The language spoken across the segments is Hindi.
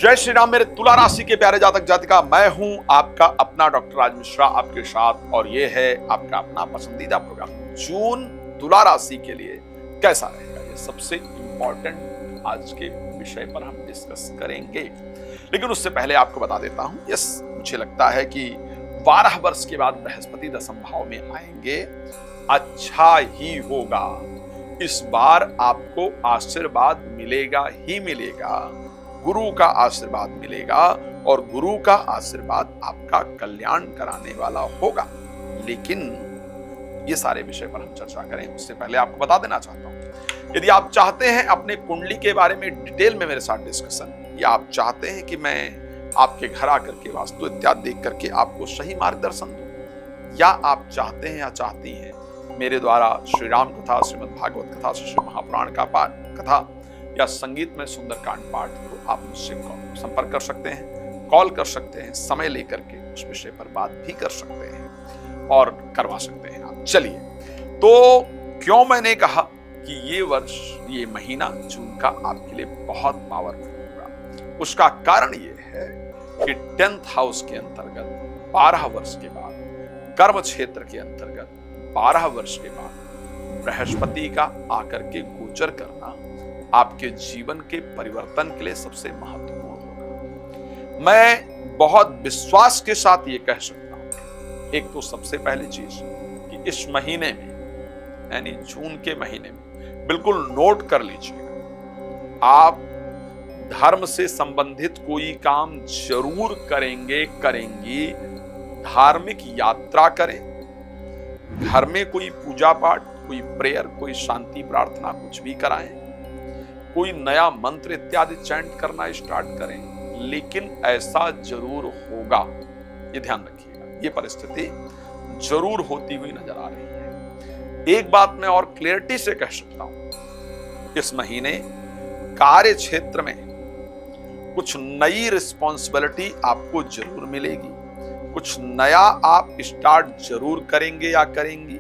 जय श्री राम। मेरे तुला राशि के प्यारे जातक जातिका, मैं हूं आपका अपना डॉक्टर राज मिश्रा आपके साथ, और ये है आपका अपना पसंदीदा प्रोग्राम। जून तुला राशि के लिए कैसा रहेगा, ये सबसे इंपॉर्टेंट आज के विषय पर हम डिस्कस करेंगे। लेकिन उससे पहले आपको बता देता हूं, यस, मुझे लगता है कि 12 वर्ष के बाद बृहस्पति दशम भाव में आएंगे, अच्छा ही होगा। इस बार आपको आशीर्वाद मिलेगा ही मिलेगा, गुरु का आशीर्वाद मिलेगा, और गुरु का आशीर्वाद आपका कल्याण कराने वाला होगा। लेकिन ये सारे विषय पर हम चर्चा करें उससे पहले आपको बता देना चाहता हूं, यदि आप चाहते हैं अपने कुंडली के बारे में डिटेल में मेरे साथ डिस्कशन, या आप चाहते हैं कि मैं आपके घर आकर के वास्तु इत्यादि देख करके आपको सही मार्गदर्शन दूं, या आप चाहते हैं या चाहती हैं मेरे द्वारा श्री राम कथा, श्रीमद् भागवत कथा, श्री महापुराण का पाठ कथा या संगीत में सुंदरकांड पाठ, तो आप मुझसे संपर्क कर सकते हैं, कॉल कर सकते हैं, समय लेकर के उस विषय पर बात भी कर सकते हैं और करवा सकते हैं आप। चलिए, तो क्यों मैंने कहा कि ये वर्ष, ये महीना जून का आपके लिए बहुत पावरफुल होगा, उसका कारण ये है कि 10th हाउस के अंतर्गत 12 वर्ष के बाद, कर्म क्षेत्र के अंतर्गत 12 वर्ष के बाद बृहस्पति का आकर के गोचर करना आपके जीवन के परिवर्तन के लिए सबसे महत्वपूर्ण होगा। मैं बहुत विश्वास के साथ ये कह सकता हूं, एक तो सबसे पहली चीज कि इस महीने में, यानी जून के महीने में, बिल्कुल नोट कर लीजिएगा, आप धर्म से संबंधित कोई काम जरूर करेंगी। धार्मिक यात्रा करें, घर में कोई पूजा पाठ, कोई प्रेयर, कोई शांति प्रार्थना कुछ भी कराएं, कोई नया मंत्र इत्यादि चैंट करना स्टार्ट करें। लेकिन ऐसा जरूर होगा, ये ध्यान रखिएगा, ये परिस्थिति जरूर होती हुई नजर आ रही है। एक बात मैं और क्लियरिटी से कह सकता हूं, इस महीने कार्य क्षेत्र में कुछ नई रिस्पॉन्सिबिलिटी आपको जरूर मिलेगी, कुछ नया आप स्टार्ट जरूर करेंगे या करेंगी,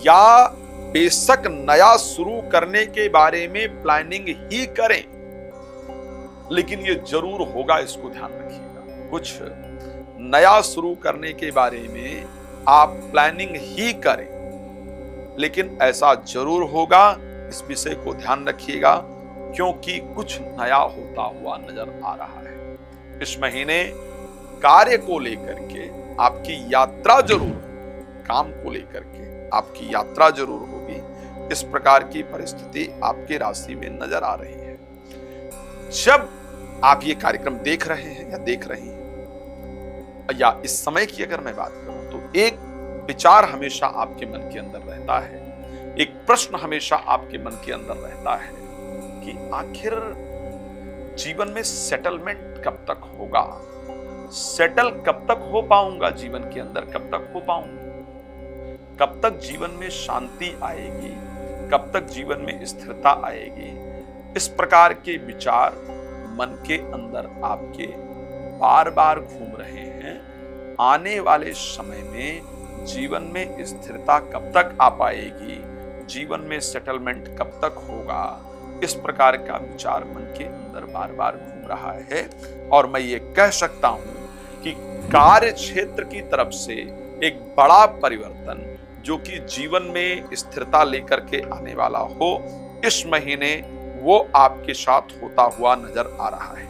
या बेशक नया शुरू करने के बारे में प्लानिंग ही करें, लेकिन ये जरूर होगा, इसको ध्यान रखिएगा। कुछ नया शुरू करने के बारे में आप प्लानिंग ही करें, लेकिन ऐसा जरूर होगा, इस विषय को ध्यान रखिएगा, क्योंकि कुछ नया होता हुआ नजर आ रहा है। इस महीने कार्य को लेकर के आपकी यात्रा जरूर, काम को लेकर के आपकी यात्रा जरूर होगी। इस प्रकार की परिस्थिति आपकी राशि में नजर आ रही है। जब आप ये कार्यक्रम देख रहे हैं या देख रही हैं, या इस समय की अगर मैं बात करूं, तो एक विचार हमेशा आपके मन के अंदर रहता है, एक प्रश्न हमेशा आपके मन के अंदर रहता है कि आखिर जीवन में सेटलमेंट कब तक होगा, सेटल कब तक हो पाऊंगा, जीवन के अंदर कब तक हो पाऊंगा, कब तक जीवन में शांति आएगी, कब तक जीवन में स्थिरता आएगी। इस प्रकार के विचार मन के अंदर आपके बार बार घूम रहे हैं। आने वाले समय में जीवन में स्थिरता कब तक आ पाएगी, जीवन में सेटलमेंट कब तक होगा, इस प्रकार का विचार मन के अंदर बार बार घूम रहा है। और मैं ये कह सकता हूं कि कार्य क्षेत्र की तरफ से एक बड़ा परिवर्तन, जो कि जीवन में स्थिरता लेकर के आने वाला हो, इस महीने वो आपके साथ होता हुआ नजर आ रहा है।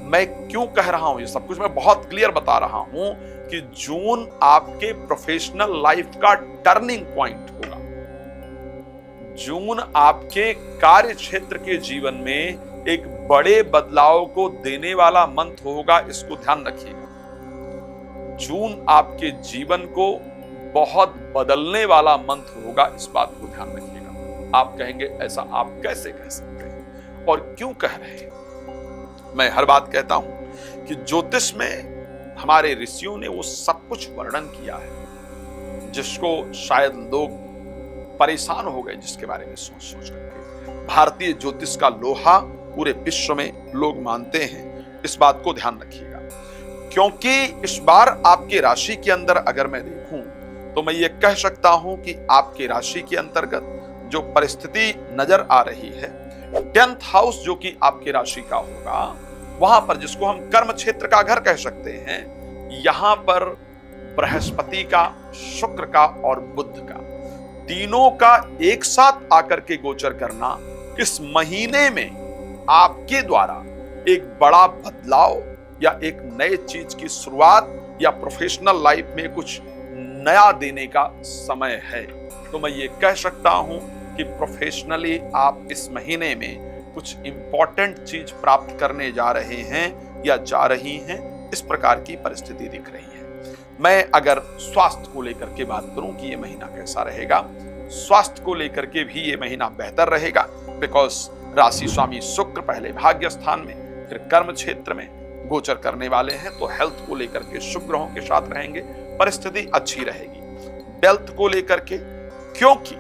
मैं क्यों कह रहा हूं ये सब कुछ, मैं बहुत क्लियर बता रहा हूं कि जून आपके प्रोफेशनल लाइफ का टर्निंग पॉइंट होगा। जून आपके कार्य क्षेत्र के जीवन में एक बड़े बदलाव को देने वाला मंथ होगा, इसको ध्यान रखिएगा। जून आपके जीवन को बहुत बदलने वाला मंथ होगा, इस बात को ध्यान रखिएगा। आप कहेंगे ऐसा आप कैसे कह सकते हैं और क्यों कह रहे हैं? मैं हर बात कहता हूं कि ज्योतिष में हमारे ऋषियों ने वो सब कुछ वर्णन किया है जिसको शायद लोग परेशान हो गए, जिसके बारे में सोच सोच करके। भारतीय ज्योतिष का लोहा पूरे विश्व में लोग मानते हैं, इस बात को ध्यान रखिएगा। क्योंकि इस बार आपके राशि के अंदर अगर मैं देखूं, तो मैं ये कह सकता हूं कि आपकी राशि के अंतर्गत जो परिस्थिति नजर आ रही है, 10th हाउस जो कि आपकी राशि का होगा, वहां पर, जिसको हम कर्म क्षेत्र का घर कह सकते हैं, यहां पर बृहस्पति का, शुक्र का और बुध का, तीनों का एक साथ आकर के गोचर करना इस महीने में आपके द्वारा एक बड़ा बदलाव या एक नए चीज की शुरुआत या प्रोफेशनल लाइफ में कुछ नया देने का समय है। तो मैं ये कह सकता हूं कि प्रोफेशनली आप इस महीने में कुछ इंपॉर्टेंट चीज प्राप्त करने जा रहे हैं या जा रही हैं, इस प्रकार की परिस्थिति दिख रही है। मैं अगर स्वास्थ्य को लेकर के बात करूं कि ये महीना कैसा रहेगा, स्वास्थ्य को लेकर के भी ये महीना बेहतर रहेगा, बिकॉज राशि स्वामी शुक्र पहले भाग्य स्थान में, फिर कर्म क्षेत्र में गोचर करने वाले हैं, तो हेल्थ को लेकर के शुभ ग्रहों के साथ रहेंगे, परिस्थिति अच्छी रहेगी। वेल्थ को लेकर के, क्योंकि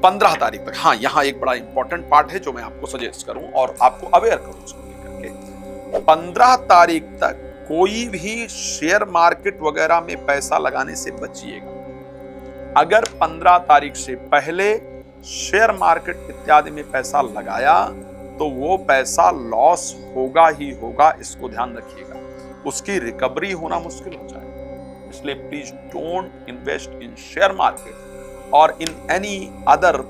15 तारीख तक, हाँ यहाँ एक बड़ा इंपॉर्टेंट पार्ट है जो मैं आपको सजेस्ट करूं और आपको अवेयर करूं उसको लेकर के, 15 तारीख तक कोई भी शेयर मार्केट वगैरह में पैसा लगाने से बचिएगा। अगर 15 तारीख से पहले शेयर मार्केट इत्यादि में पैसा लगाया तो वो पैसा लॉस होगा ही होगा, इसको ध्यान रखिएगा, उसकी रिकवरी होना मुश्किल हो जाएगा। इसलिए please don't invest in share market और in any other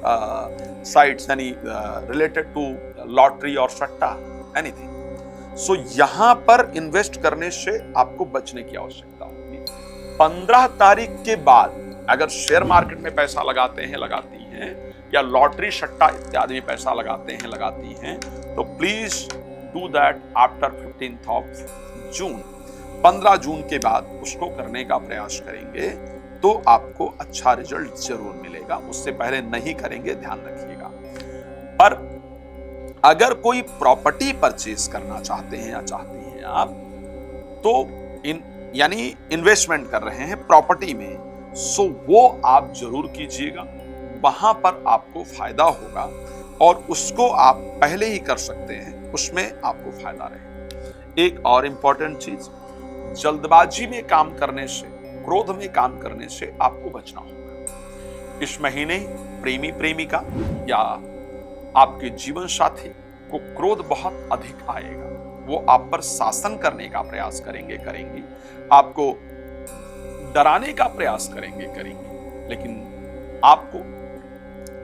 sites, any related to lottery और सट्टा, एनीथिंग। सो यहां पर इन्वेस्ट करने से आपको बचने की आवश्यकता होगी। 15 तारीख के बाद अगर शेयर मार्केट में पैसा लगाते हैं, लगाती हैं, या लॉटरी सट्टा इत्यादि में पैसा लगाते हैं, लगाती हैं, तो please do that after 15th of June. 15 जून के बाद उसको करने का प्रयास करेंगे तो आपको अच्छा रिजल्ट जरूर मिलेगा। उससे पहले नहीं करेंगे, ध्यान रखिएगा। पर अगर कोई प्रॉपर्टी परचेज करना चाहते हैं या चाहती हैं आप, तो यानी इन्वेस्टमेंट कर रहे हैं प्रॉपर्टी में, सो वो आप जरूर कीजिएगा, वहां पर आपको फायदा होगा और उसको आप पहले ही कर सकते हैं, उसमें आपको फायदा रहेगा। एक और इंपॉर्टेंट चीज, जल्दबाजी में काम करने से, क्रोध में काम करने से आपको बचना होगा। इस महीने प्रेमी प्रेमिका या आपके जीवन साथी को क्रोध बहुत अधिक आएगा, वो आप पर शासन करने का प्रयास करेंगी, आपको डराने का प्रयास करेंगी, लेकिन आपको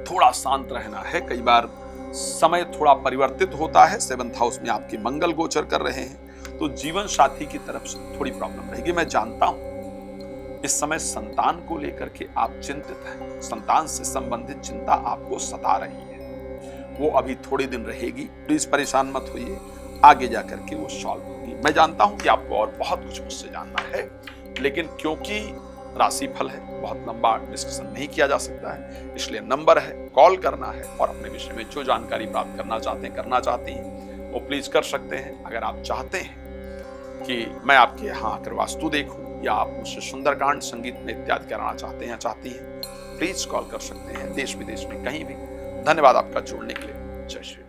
थोड़ा शांत रहना है। कई बार समय थोड़ा परिवर्तित होता है, 7th हाउस में आपके मंगल गोचर कर रहे हैं, तो जीवन साथी की तरफ से थोड़ी प्रॉब्लम रहेगी। मैं जानता हूं इस समय संतान को लेकर के आप चिंतित हैं, संतान से संबंधित चिंता आपको सता रही है, वो अभी थोड़े दिन रहेगी, प्लीज परेशान मत होइए, आगे जाकर के वो सॉल्व होगी। मैं जानता हूं कि आपको और बहुत कुछ मुझसे जानना है, लेकिन क्योंकि राशिफल है, बहुत लंबा डिस्कशन नहीं किया जा सकता है, इसलिए नंबर है, कॉल करना है और अपने विषय में जो जानकारी प्राप्त करना चाहते हैं वो प्लीज कर सकते हैं। अगर आप चाहते हैं कि मैं आपके यहाँ आकर वास्तु देखूं या आप मुझसे सुंदरकांड संगीत में इत्यादि कराना चाहते हैं या चाहती हैं, प्लीज कॉल कर सकते हैं, देश विदेश में कहीं भी। धन्यवाद आपका जुड़ने के लिए। जय श्री